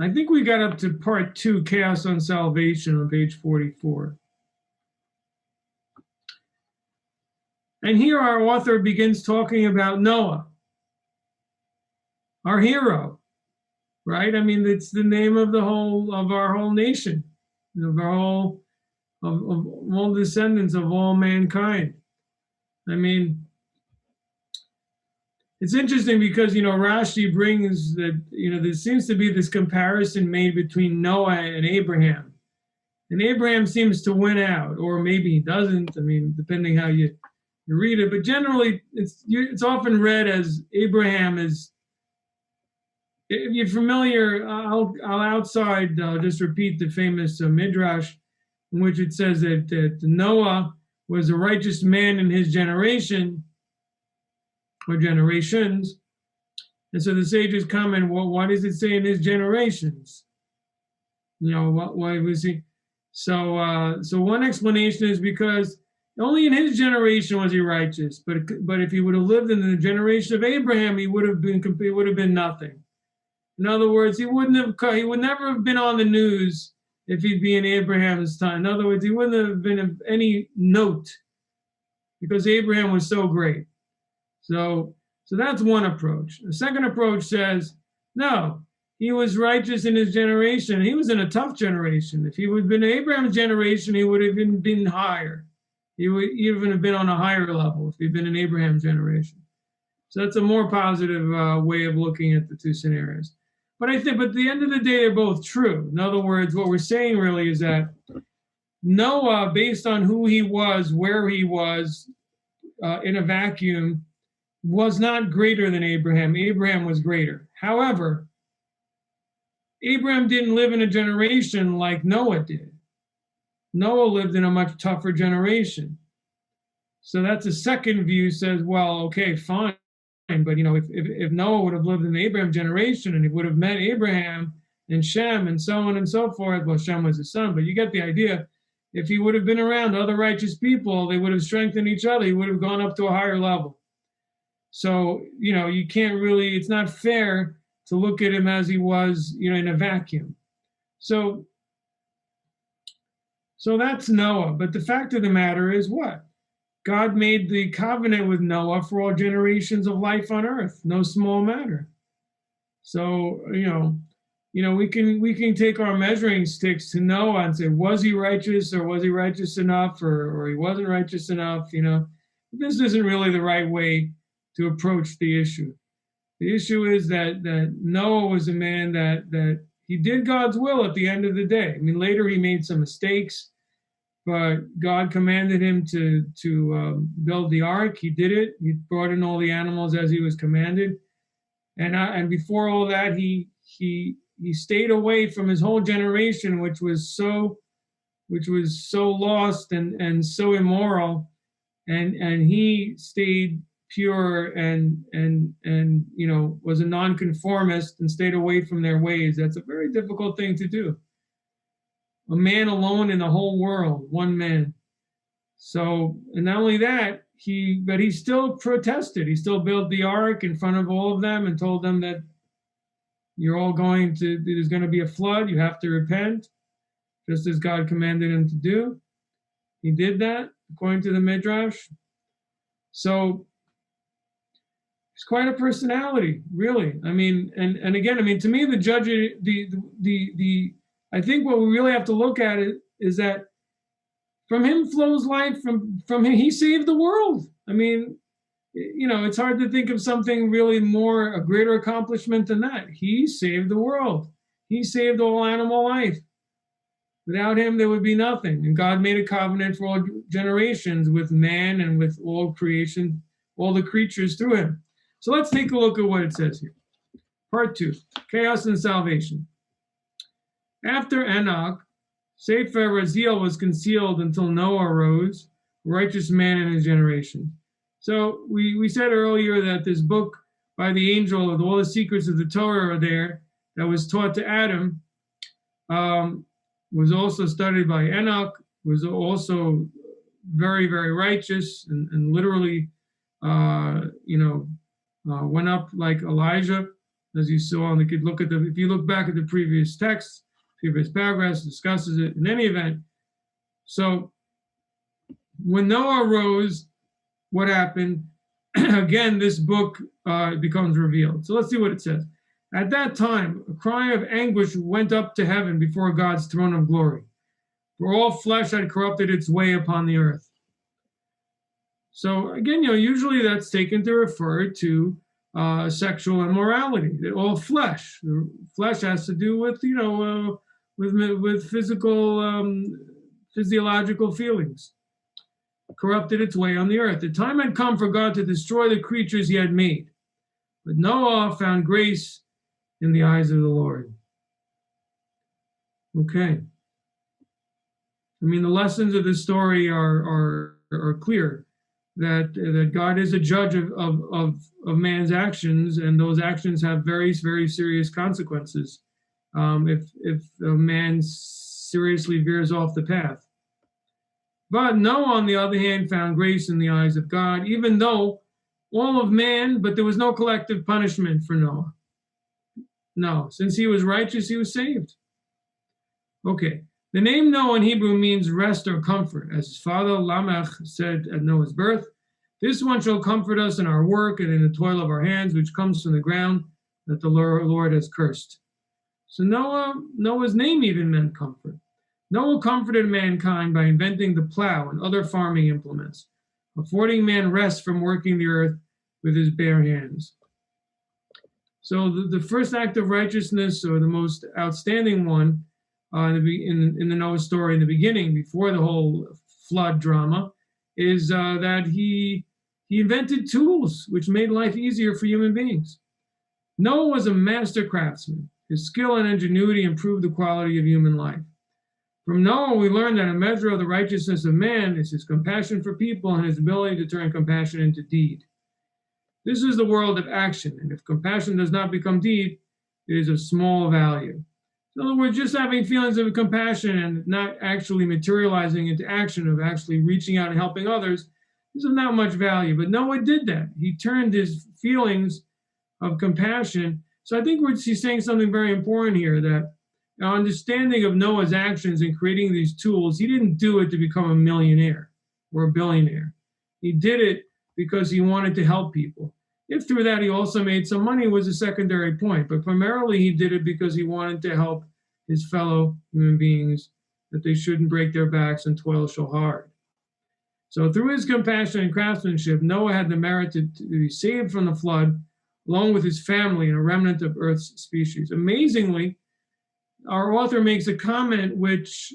I think we got up to part 2, Chaos on Salvation, on page 44. And here our author begins talking about Noah, our hero, right? I mean, it's the name of our whole nation, of all descendants of all mankind. I mean, it's interesting because, Rashi brings that, there seems to be this comparison made between Noah and Abraham. And Abraham seems to win out, or maybe he doesn't. I mean, depending how you read it. But generally, it's often read as Abraham is. If you're familiar, I'll just repeat the famous Midrash in which it says that Noah was a righteous man in his generation, or generations. And so the sages comment, well, why does it say in his generations? Why was he? So one explanation is because only in his generation was he righteous, but if he would have lived in the generation of Abraham, he would have been nothing. In other words, he would never have been on the news if he'd be in Abraham's time. In other words, he wouldn't have been of any note because Abraham was so great. So that's one approach. The second approach says, no, he was righteous in his generation. He was in a tough generation. If he would have been Abraham's generation, he would have been higher. He would even have been on a higher level if he'd been in Abraham's generation. So that's a more positive way of looking at the two scenarios. But at the end of the day, they're both true. In other words, what we're saying really is that Noah, based on who he was, where he was in a vacuum, was not greater than Abraham. Abraham was greater. However, Abraham didn't live in a generation like Noah did. Noah lived in a much tougher generation. So that's a second view, says, well, okay, fine. But, if Noah would have lived in the Abraham generation and he would have met Abraham and Shem and so on and so forth, well, Shem was his son, but you get the idea. If he would have been around other righteous people, they would have strengthened each other. He would have gone up to a higher level. So, you can't really, it's not fair to look at him as he was, in a vacuum. So that's Noah. But the fact of the matter is what? God made the covenant with Noah for all generations of life on earth, no small matter. So, we can take our measuring sticks to Noah and say, was he righteous or was he righteous enough or he wasn't righteous enough? This isn't really the right way to approach the issue. The issue is that Noah was a man that he did God's will at the end of the day. I mean, later he made some mistakes, but God commanded him to build the ark. He did it. He brought in all the animals as he was commanded, and before all that, he stayed away from his whole generation, which was so lost and so immoral, and he stayed pure and was a nonconformist and stayed away from their ways. That's a very difficult thing to do. A man alone in the whole world, one man. So, and not only that, but he still protested. He still built the ark in front of all of them and told them that there's going to be a flood. You have to repent, just as God commanded him to do. He did that, according to the Midrash. So, he's quite a personality, really. I mean, and again, I mean, to me, the judge, I think what we really have to look at it is that from him flows life. From him, he saved the world. I mean, it's hard to think of something really a greater accomplishment than that. He saved the world. He saved all animal life. Without him, there would be nothing. And God made a covenant for all generations with man and with all creation, all the creatures through him. So let's take a look at what it says here. Part 2, Chaos and Salvation. After Enoch, Sefer Raziel was concealed until Noah arose, a righteous man in his generation. So we said earlier that this book by the angel with all the secrets of the Torah are there that was taught to Adam, was also studied by Enoch, was also very, very righteous and literally, went up like Elijah. as you saw, and you could look at if you look back at the previous text, previous paragraphs, discusses it in any event. So when Noah arose, what happened? Again, this book becomes revealed. So let's see what it says. At that time, a cry of anguish went up to heaven before God's throne of glory, for all flesh had corrupted its way upon the earth. So again, usually that's taken to refer to sexual immorality. That all flesh, the flesh has to do with with physical, physiological feelings, corrupted its way on the earth. The time had come for God to destroy the creatures he had made, but Noah found grace in the eyes of the Lord. Okay. I mean, the lessons of this story are clear. That God is a judge of man's actions, and those actions have very, very serious consequences if a man seriously veers off the path. But Noah, on the other hand, found grace in the eyes of God, even though all of man, but there was no collective punishment for Noah. No, since he was righteous, he was saved. Okay. The name Noah in Hebrew means rest or comfort, as his father Lamech said at Noah's birth. This one shall comfort us in our work and in the toil of our hands, which comes from the ground that the Lord has cursed. So Noah's name even meant comfort. Noah comforted mankind by inventing the plow and other farming implements, affording man rest from working the earth with his bare hands. So the first act of righteousness, or the most outstanding one, in the Noah story in the beginning, before the whole flood drama, is that he invented tools which made life easier for human beings. Noah was a master craftsman. His skill and ingenuity improved the quality of human life. From Noah, we learn that a measure of the righteousness of man is his compassion for people and his ability to turn compassion into deed. This is the world of action, and if compassion does not become deed, it is of small value. In other words, just having feelings of compassion and not actually materializing into action, of actually reaching out and helping others, is of not much value. But Noah did that. He turned his feelings of compassion. So I think he's saying something very important here, that our understanding of Noah's actions in creating these tools, he didn't do it to become a millionaire or a billionaire. He did it because he wanted to help people. If through that he also made some money was a secondary point, but primarily he did it because he wanted to help his fellow human beings, that they shouldn't break their backs and toil so hard. So through his compassion and craftsmanship, Noah had the merit to be saved from the flood, along with his family and a remnant of Earth's species. Amazingly, our author makes a comment which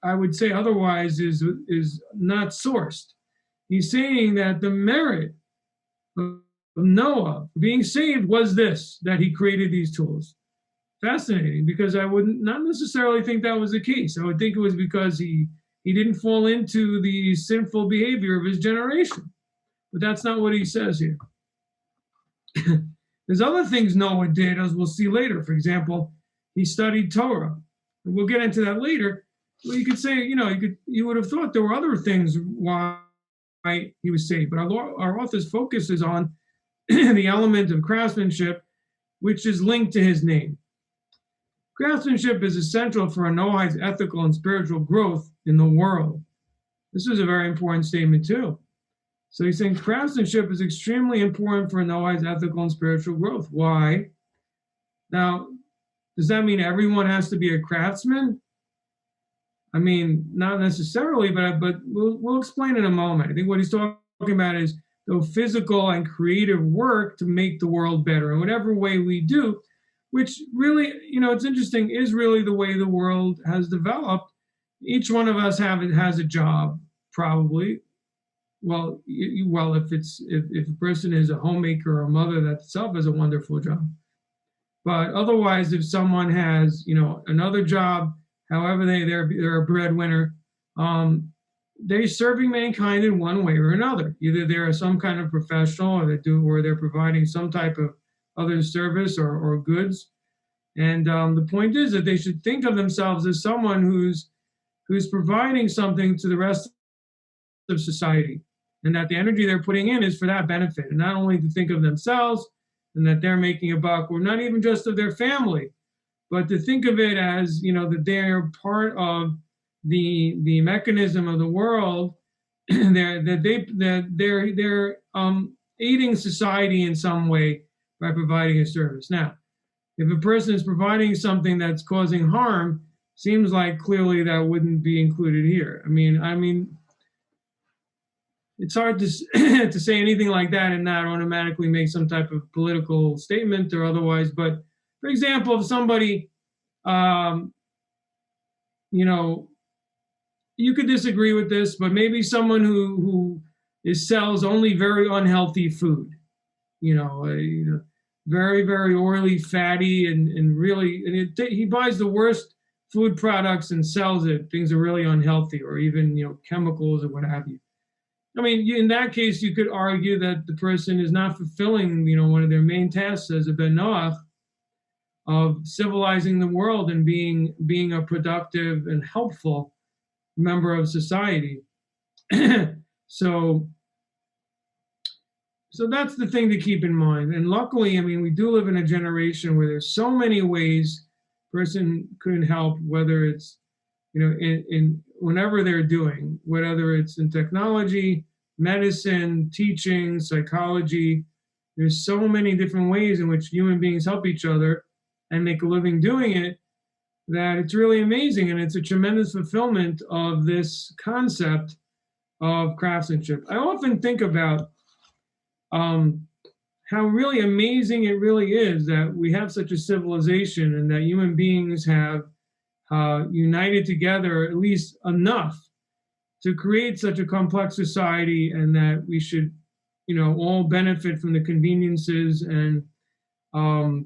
I would say otherwise is not sourced. He's saying that the merit of Noah being saved was this, that he created these tools. Fascinating, because I would not necessarily think that was the case. I would think it was because he didn't fall into the sinful behavior of his generation. But that's not what he says here. There's other things Noah did, as we'll see later. For example, he studied Torah. And we'll get into that later. Well, you could say, you would have thought there were other things why he was saved. But our author's focus is on the element of craftsmanship, which is linked to his name. Craftsmanship is essential for a Noahide's ethical and spiritual growth in the world. This is a very important statement too. So he's saying craftsmanship is extremely important for a Noahide's ethical and spiritual growth. Why? Now, does that mean everyone has to be a craftsman? I mean, not necessarily, but we'll explain in a moment. I think what he's talking about is the physical and creative work to make the world better in whatever way we do, which really, it's interesting, is really the way the world has developed. Each one of us has a job, probably. Well, if a person is a homemaker or a mother, that itself is a wonderful job. But otherwise, if someone has, another job, however they're a breadwinner, they're serving mankind in one way or another. Either they're some kind of professional, or they're providing some type of other service or goods. And the point is that they should think of themselves as someone who's providing something to the rest of society, and that the energy they're putting in is for that benefit, and not only to think of themselves, and that they're making a buck, or not even just of their family, but to think of it as, that they're part of the mechanism of the world, they're aiding society in some way by providing a service. Now, if a person is providing something that's causing harm, seems like clearly that wouldn't be included here. I mean, it's hard to to say anything like that and not automatically make some type of political statement or otherwise. But for example, if somebody, you could disagree with this, but maybe someone who sells only very unhealthy food, very, very oily, fatty, and really, he buys the worst food products and sells it. Things are really unhealthy, or even, chemicals or what have you. I mean, in that case, you could argue that the person is not fulfilling, one of their main tasks as a Ben Noach of civilizing the world and being a productive and helpful member of society. So that's the thing to keep in mind. And luckily, we do live in a generation where there's so many ways a person could help, whether it's, in whenever they're doing, whether it's in technology, medicine, teaching, psychology. There's so many different ways in which human beings help each other and make a living doing it, that it's really amazing. And it's a tremendous fulfillment of this concept of craftsmanship. I often think about how really amazing it really is that we have such a civilization and that human beings have united together at least enough to create such a complex society, and that we should, all benefit from the conveniences and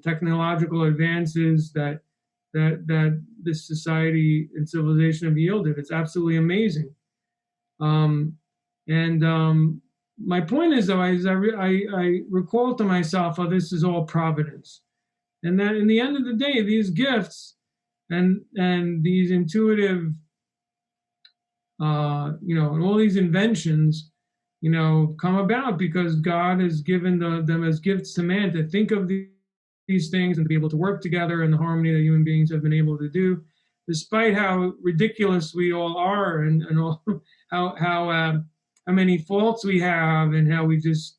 technological advances that this society and civilization have yielded. It's absolutely amazing. My point is, though, I recall to myself how this is all providence, and that in the end of the day, these gifts and these intuitive, and all these inventions, come about because God has given them as gifts to man to think of these things and to be able to work together in the harmony that human beings have been able to do, despite how ridiculous we all are and all, how many faults we have and how we just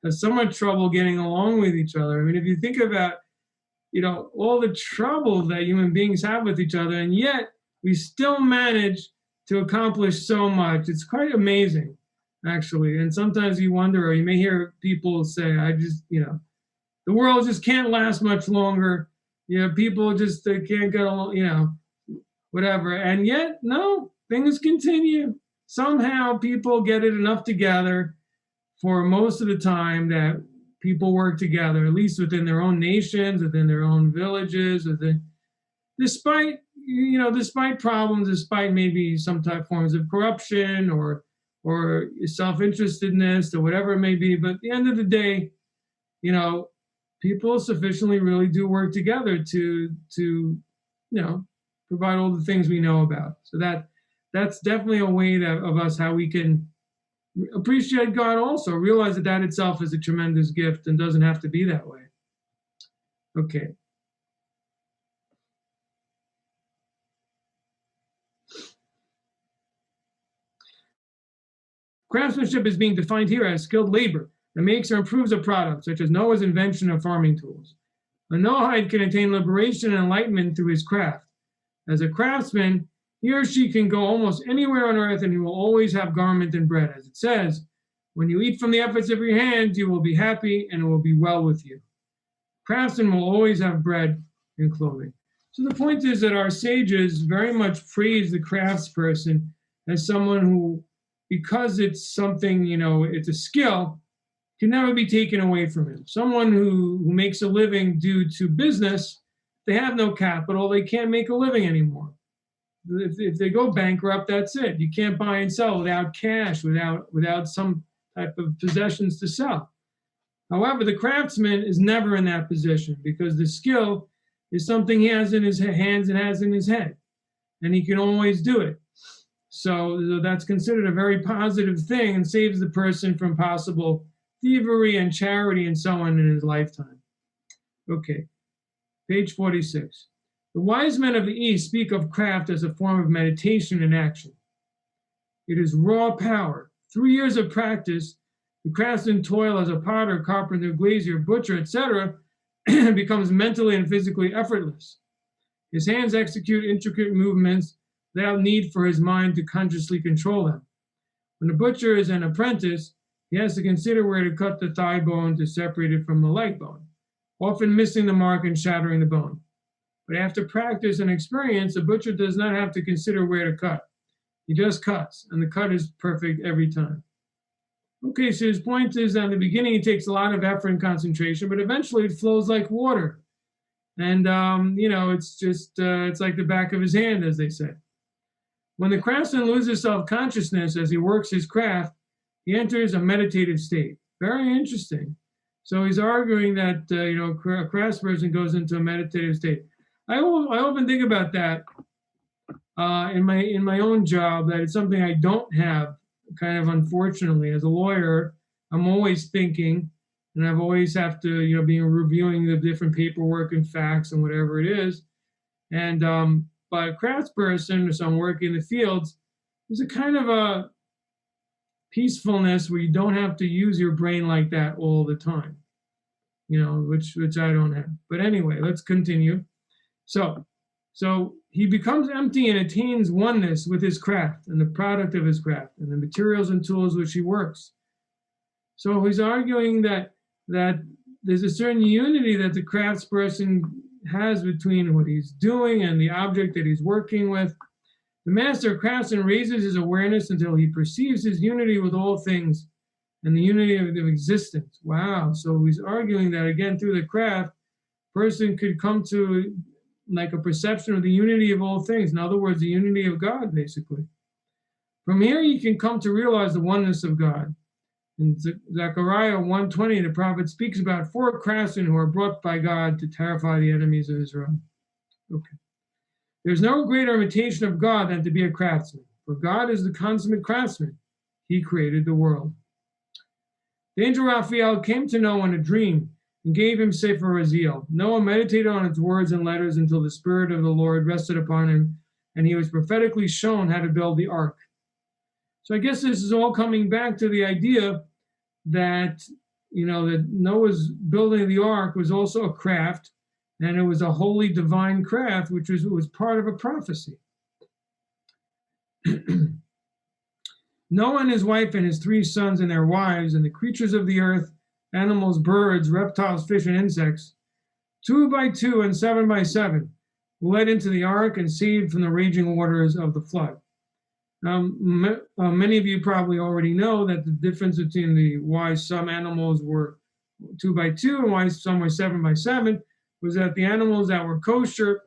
have so much trouble getting along with each other. If you think about, all the trouble that human beings have with each other, and yet we still manage to accomplish so much. It's quite amazing, actually. And sometimes you wonder, or you may hear people say, the world just can't last much longer. People just can't get along, whatever. And yet, no, things continue. Somehow people get it enough together for most of the time that people work together, at least within their own nations, within their own villages, despite problems, despite maybe some type forms of corruption or self-interestedness or whatever it may be. But at the end of the day, people sufficiently really do work together to provide all the things we know about. So that's definitely a way of us how we can appreciate God, also realize that itself is a tremendous gift and doesn't have to be that way. Okay. Craftsmanship is being defined here as skilled labor that makes or improves a product, such as Noah's invention of farming tools. A Noahide can attain liberation and enlightenment through his craft. As a craftsman, he or she can go almost anywhere on earth and he will always have garment and bread. As it says, when you eat from the efforts of your hands, you will be happy and it will be well with you. Craftsmen will always have bread and clothing. So the point is that our sages very much praise the craftsperson as someone who, because it's something, it's a skill, can never be taken away from him. Someone who makes a living due to business, they have no capital, they can't make a living anymore. If they go bankrupt, that's it. You can't buy and sell without cash, without some type of possessions to sell. However, the craftsman is never in that position because the skill is something he has in his hands and has in his head, and he can always do it. So that's considered a very positive thing and saves the person from possible thievery and charity and so on in his lifetime. Okay, page 46. The wise men of the East speak of craft as a form of meditation and action. It is raw power. 3 years of practice, the craftsman toil as a potter, carpenter, glazier, butcher, etc., becomes mentally and physically effortless. His hands execute intricate movements without need for his mind to consciously control them. When a butcher is an apprentice, he has to consider where to cut the thigh bone to separate it from the leg bone, often missing the mark and shattering the bone. But after practice and experience, the butcher does not have to consider where to cut. He just cuts, and the cut is perfect every time. Okay, so his point is that in the beginning it takes a lot of effort and concentration, but eventually it flows like water. And, it's just, it's like the back of his hand, as they say. When the craftsman loses self-consciousness as he works his craft, he enters a meditative state. Very interesting. So he's arguing that, a craftsperson goes into a meditative state. I often think about that in my own job, that it's something I don't have, kind of unfortunately. As a lawyer, I'm always thinking, and I've always have to, be reviewing the different paperwork and facts and whatever it is. And but a craftsperson or someone working in the fields, there's a kind of a peacefulness where you don't have to use your brain like that all the time, which I don't have. But anyway, let's continue. So he becomes empty and attains oneness with his craft and the product of his craft and the materials and tools which he works. So he's arguing that there's a certain unity that the craftsperson has between what he's doing and the object that he's working with. The master craftsman raises his awareness until he perceives his unity with all things and the unity of existence. Wow. So he's arguing that, again, through the craft, person could come to like a perception of the unity of all things. In other words, the unity of God, basically. From here, you can come to realize the oneness of God. In Zechariah 1:20, the prophet speaks about 4 craftsmen who are brought by God to terrify the enemies of Israel. Okay. There's no greater imitation of God than to be a craftsman, for God is the consummate craftsman. He created the world. The angel Raphael came to Noah in a dream and gave him Sefer Raziel. Noah meditated on its words and letters until the Spirit of the Lord rested upon him, and he was prophetically shown how to build the ark. So I guess this is all coming back to the idea that, that Noah's building the ark was also a craft, and it was a holy divine craft, which was part of a prophecy. Noah and his wife and his 3 sons and their wives and the creatures of the earth, animals, birds, reptiles, fish, and insects, 2 by 2 and 7 by 7, were led into the ark and saved from the raging waters of the flood. Many of you probably already know that the difference between why some animals were 2 by 2 and why some were 7 by 7 was that the animals that were kosher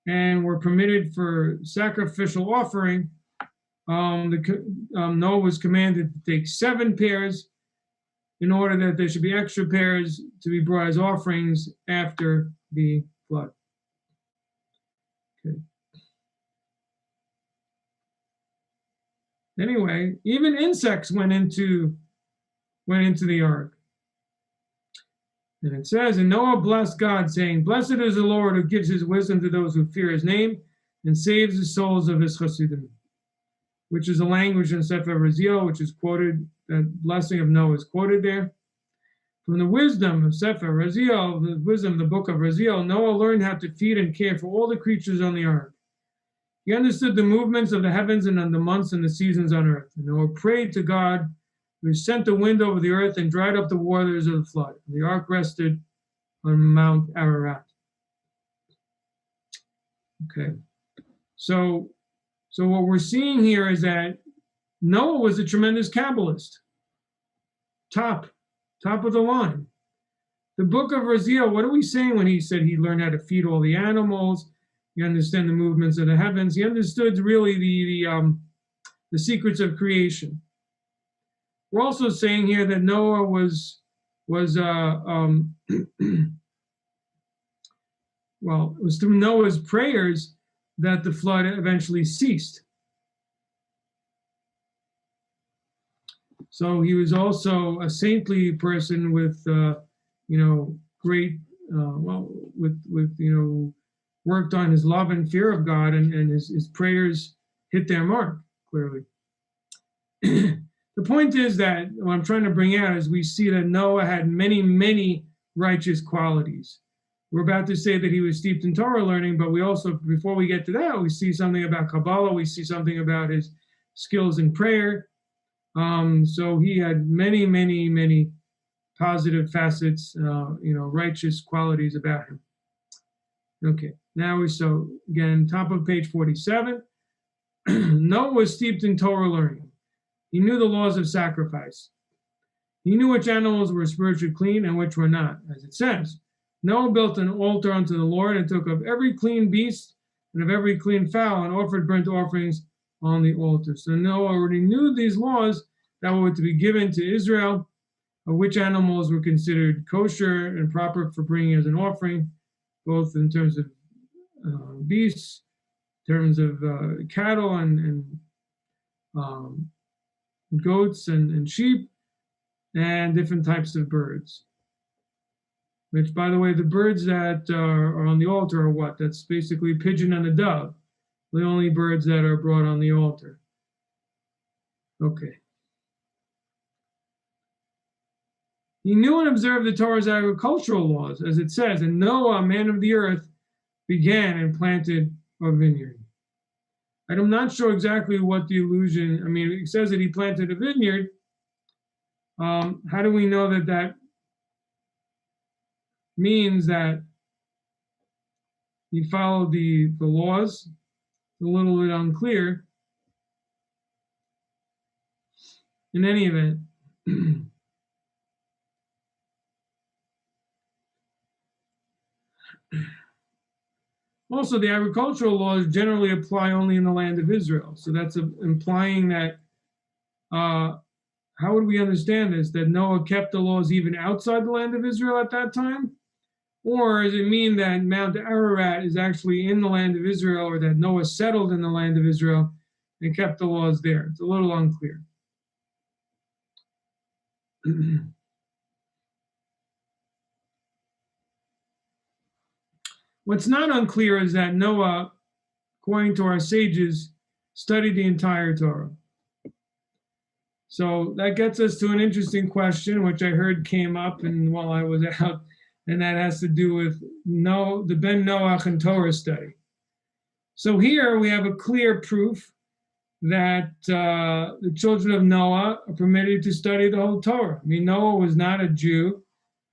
and were permitted for sacrificial offering, Noah was commanded to take 7 pairs in order that there should be extra pairs to be brought as offerings after the flood. Okay. Anyway, even insects went into the ark. And it says, and Noah blessed God, saying, "Blessed is the Lord who gives his wisdom to those who fear his name and saves the souls of his chassidim," which is a language in Sefer Raziel, which is quoted, that blessing of Noah is quoted there. From the wisdom of Sefer Raziel, the wisdom of the book of Raziel, Noah learned how to feed and care for all the creatures on the ark. He understood the movements of the heavens and of the months and the seasons on earth. And Noah prayed to God, who sent the wind over the earth and dried up the waters of the flood. And the ark rested on Mount Ararat. Okay. So what we're seeing here is that Noah was a tremendous Kabbalist. Top of the line. The book of Raziel, what are we saying when he said he learned how to feed all the animals? He understood the movements of the heavens. He understood really the secrets of creation. We're also saying here that Noah was well, it was through Noah's prayers that the flood eventually ceased. So he was also a saintly person with, great worked on his love and fear of God, and his prayers hit their mark, clearly. The point is that what I'm trying to bring out is we see that Noah had many, many righteous qualities. We're about to say that he was steeped in Torah learning, but we also, before we get to that, we see something about Kabbalah, we see something about his skills in prayer. So he had many, many, many positive facets, righteous qualities about him. Okay, now again, top of page 47. Noah was steeped in Torah learning. He knew the laws of sacrifice. He knew which animals were spiritually clean and which were not, as it says. Noah built an altar unto the Lord and took of every clean beast and of every clean fowl and offered burnt offerings on the altar. So Noah already knew these laws that were to be given to Israel, of which animals were considered kosher and proper for bringing as an offering, both in terms of beasts, in terms of cattle and goats and sheep, and different types of birds. Which, by the way, the birds that are on the altar are what? That's basically pigeon and a dove, the only birds that are brought on the altar. Okay. He knew and observed the Torah's agricultural laws, as it says, and Noah, man of the earth, began and planted a vineyard. I'm not sure exactly what the allusion, it says that he planted a vineyard. How do we know that means that he followed the laws? It's a little bit unclear. In any event, also, the agricultural laws generally apply only in the land of Israel. So that's implying that, how would we understand this? That Noah kept the laws even outside the land of Israel at that time? Or does it mean that Mount Ararat is actually in the land of Israel, or that Noah settled in the land of Israel and kept the laws there? It's a little unclear. What's not unclear is that Noah, according to our sages, studied the entire Torah. So that gets us to an interesting question, which I heard came up while I was out, and that has to do with the Ben Noach and Torah study. So here we have a clear proof that the children of Noah are permitted to study the whole Torah. Noah was not a Jew,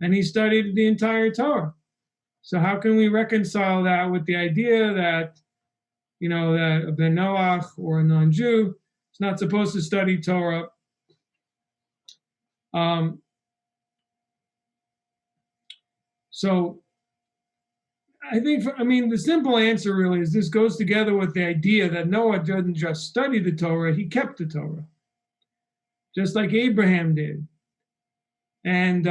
and he studied the entire Torah. So how can we reconcile that with the idea that, that a Ben Noach or a non-Jew is not supposed to study Torah? So I think, the simple answer really is this goes together with the idea that Noah didn't just study the Torah, he kept the Torah, just like Abraham did. And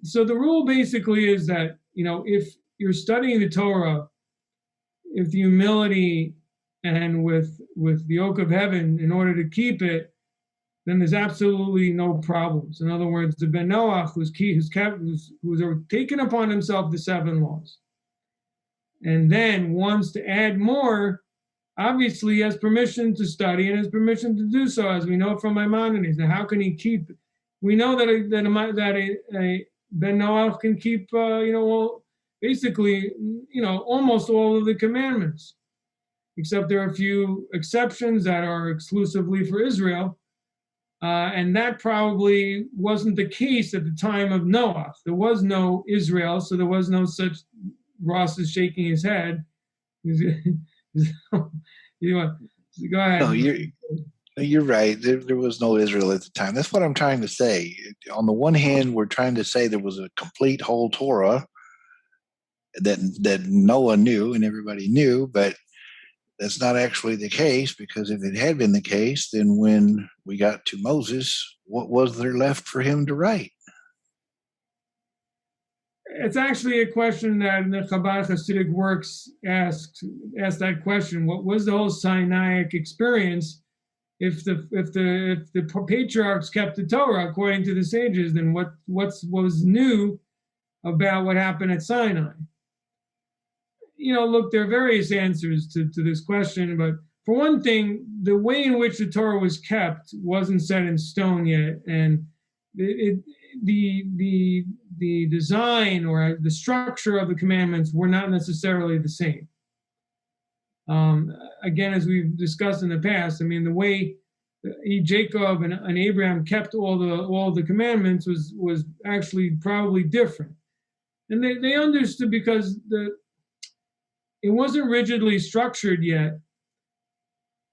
so the rule basically is that, if you're studying the Torah, with humility and with the yoke of heaven in order to keep it, then there's absolutely no problems. In other words, the Ben Noach who's taken upon himself the 7 laws, and then wants to add more, obviously he has permission to study and has permission to do so, as we know from Maimonides. Now, how can he keep? We know that a Ben Noach can keep, basically, almost all of the commandments, except there are a few exceptions that are exclusively for Israel. And that probably wasn't the case at the time of Noah. There was no Israel, so there was no such. Ross is shaking his head. Go ahead. No, you're right. There was no Israel at the time. That's what I'm trying to say. On the one hand, we're trying to say there was a complete whole Torah that Noah knew and everybody knew, but that's not actually the case, because if it had been the case, then when we got to Moses, what was there left for him to write? It's actually a question that in the Chabad Hasidic works asked that question. What was the whole Sinaitic experience? If the patriarchs kept the Torah according to the sages, then what was new about what happened at Sinai. Look, there are various answers to this question, but for one thing, the way in which the Torah was kept wasn't set in stone yet, and the design or the structure of the commandments were not necessarily the same. Again, as we've discussed in the past, I mean, the way Jacob and Abraham kept all the commandments was actually probably different, and they understood because it wasn't rigidly structured yet.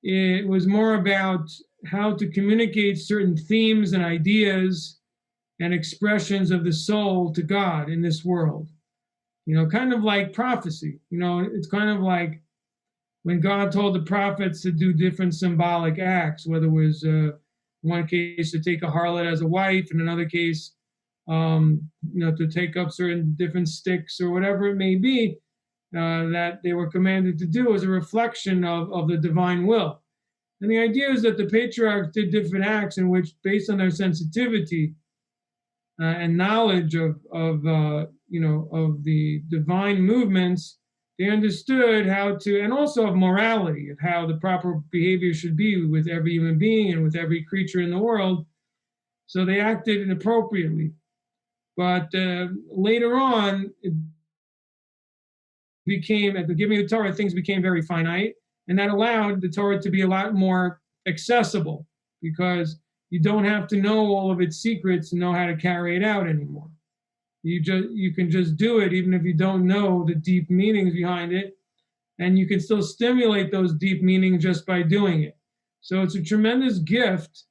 It was more about how to communicate certain themes and ideas and expressions of the soul to God in this world. Kind of like prophecy. It's kind of like when God told the prophets to do different symbolic acts, whether it was in one case to take a harlot as a wife, in another case, to take up certain different sticks or whatever it may be, that they were commanded to do as a reflection of the divine will. And the idea is that the patriarchs did different acts in which, based on their sensitivity and knowledge of the divine movements, they understood how to, and also of morality, of how the proper behavior should be with every human being and with every creature in the world. So they acted inappropriately. But later on, it became, at the giving of the Torah, things became very finite, and that allowed the Torah to be a lot more accessible, because you don't have to know all of its secrets and know how to carry it out anymore. You can just do it even if you don't know the deep meanings behind it, and you can still stimulate those deep meanings just by doing it. So it's a tremendous gift,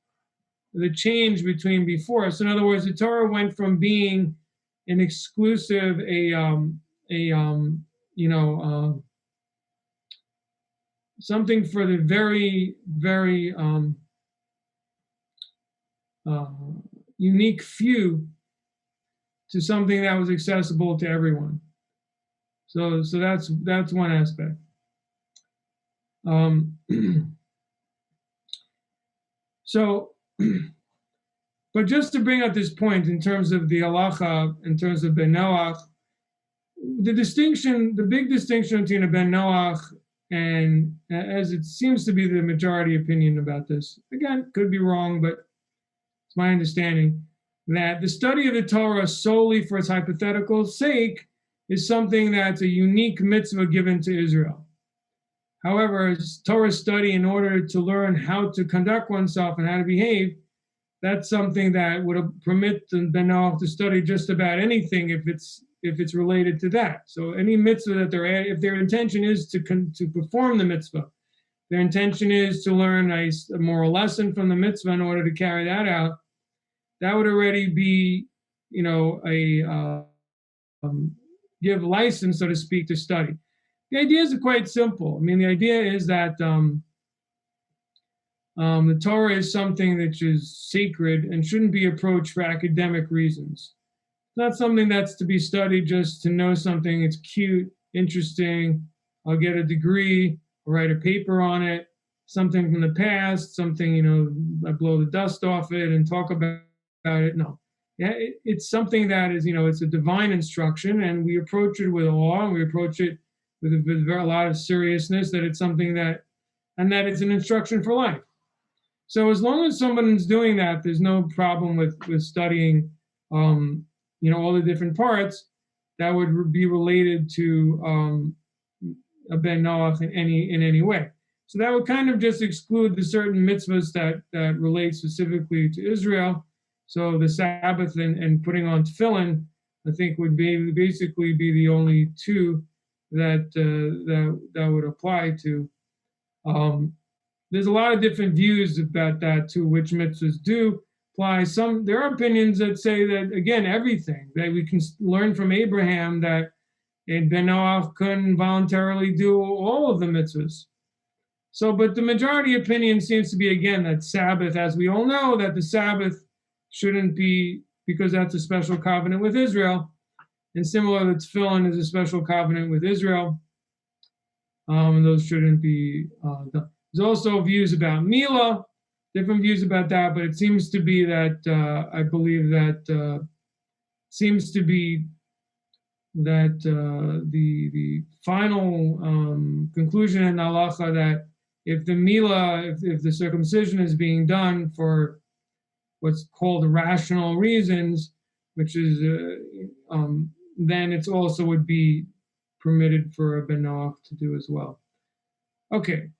the change between before. So in other words, the Torah went from being an exclusive, something for the very, very unique few, to something that was accessible to everyone. So that's one aspect. But just to bring up this point in terms of the halacha, in terms of Ben Noach, the big distinction between a Ben Noach and, as it seems to be the majority opinion about this, again, could be wrong, but it's my understanding, that the study of the Torah solely for its hypothetical sake is something that's a unique mitzvah given to Israel. However, Torah study in order to learn how to conduct oneself and how to behave, that's something that would permit the Ben Noach to study just about anything if it's related to that. So any mitzvah that if their intention is to perform the mitzvah, their intention is to learn a moral lesson from the mitzvah in order to carry that out, that would already be, give license, so to speak, to study. The ideas are quite simple. I mean, the idea is that the Torah is something that is sacred and shouldn't be approached for academic reasons. It's not something that's to be studied just to know something. It's cute, interesting. I'll get a degree, I'll write a paper on it, something from the past, something, I blow the dust off it and talk about it. No. Yeah, it's something that is, it's a divine instruction, and we approach it with awe, and we approach it with a lot of seriousness, that it's something that it's an instruction for life. So as long as someone's doing that, there's no problem with studying, all the different parts that would be related to a Ben Noach in any way. So that would kind of just exclude the certain mitzvahs that relate specifically to Israel. So the Sabbath and putting on tefillin, I think, would basically be the only two that would apply to. There's a lot of different views about that too, which mitzvahs do apply. There are opinions that say that, again, everything, that we can learn from Abraham that Ben Noach couldn't voluntarily do all of the mitzvahs. So, but the majority opinion seems to be, again, that Sabbath, as we all know, that the Sabbath shouldn't be, because that's a special covenant with Israel. And similar, that tefillin is a special covenant with Israel. Those shouldn't be done. There's also views about Milah, different views about that, but it seems to be that, I believe that seems to be that the final conclusion in halacha that if the mila, if the circumcision is being done for what's called rational reasons, which is then it's also would be permitted for a benoach to do as well. Okay.